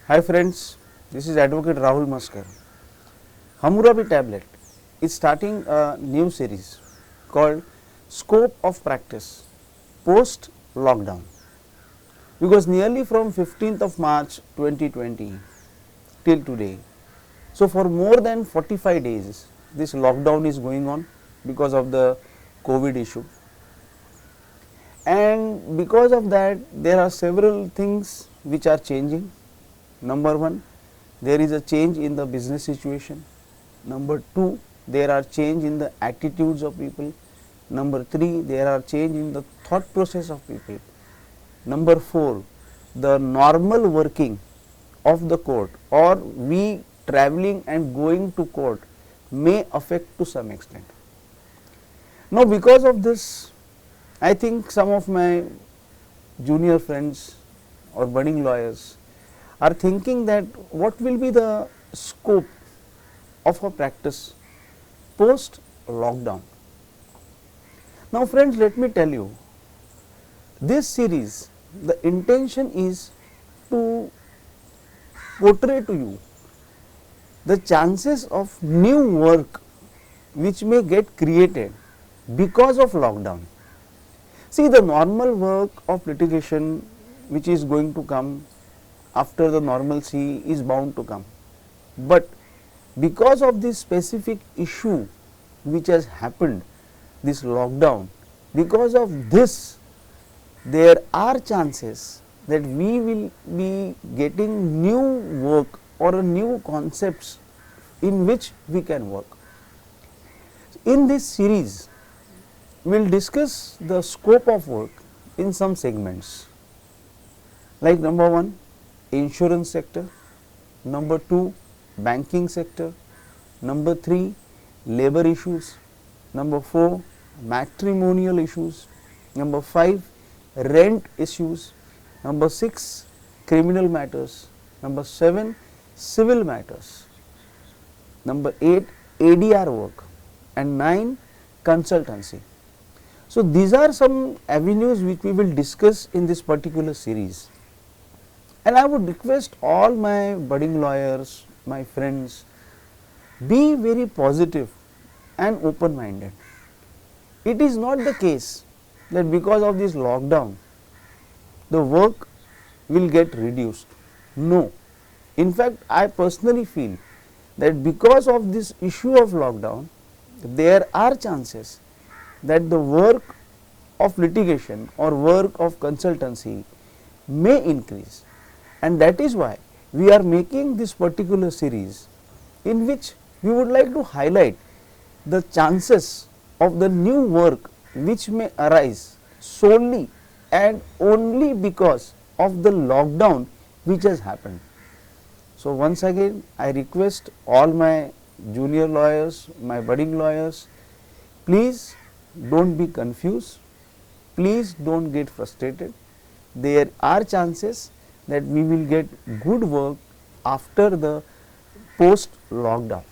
Hi friends, this is Advocate Rahul Maskar. Hammurabi Tablet is starting a new series called Scope of Practice Post Lockdown, because nearly from 15th of March 2020 till today, so for more than 45 days this lockdown is going on because of the COVID issue, and because of that there are several things which are changing. Number one, there is a change in the business situation. Number two, there are change in the attitudes of people. Number three, there are change in the thought process of people. Number four, the normal working of the court or we traveling and going to court may affect to some extent. Now, because of this, I think some of my junior friends or budding lawyers are thinking that what will be the scope of a practice post lockdown. Now friends, let me tell you, this series, the intention is to portray to you the chances of new work which may get created because of lockdown. See, the normal work of litigation which is going to come after the normalcy is bound to come, but because of this specific issue which has happened, this lockdown, because of this there are chances that we will be getting new work or new concepts in which we can work. In this series, we will discuss the scope of work in some segments, like number one, insurance sector, number two, banking sector, number three, labor issues, number four, matrimonial issues, number five, rent issues, number six, criminal matters, number seven, civil matters, number eight, ADR work, and nine, consultancy. So these are some avenues which we will discuss in this particular series. And I would request all my budding lawyers, my friends, be very positive and open minded. It is not the case that because of this lockdown, the work will get reduced. No. In fact, I personally feel that because of this issue of lockdown, there are chances that the work of litigation or work of consultancy may increase. And that is why we are making this particular series, in which we would like to highlight the chances of the new work which may arise solely and only because of the lockdown which has happened. So once again, I request all my junior lawyers, my budding lawyers, please don't be confused, please don't get frustrated. There are chances that we will get good work after the post lockdown.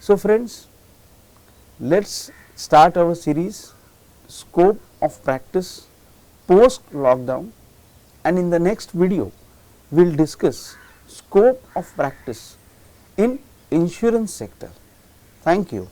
So friends, let's start our series Scope of Practice Post Lockdown, and in the next video we will discuss Scope of Practice in insurance sector. Thank you.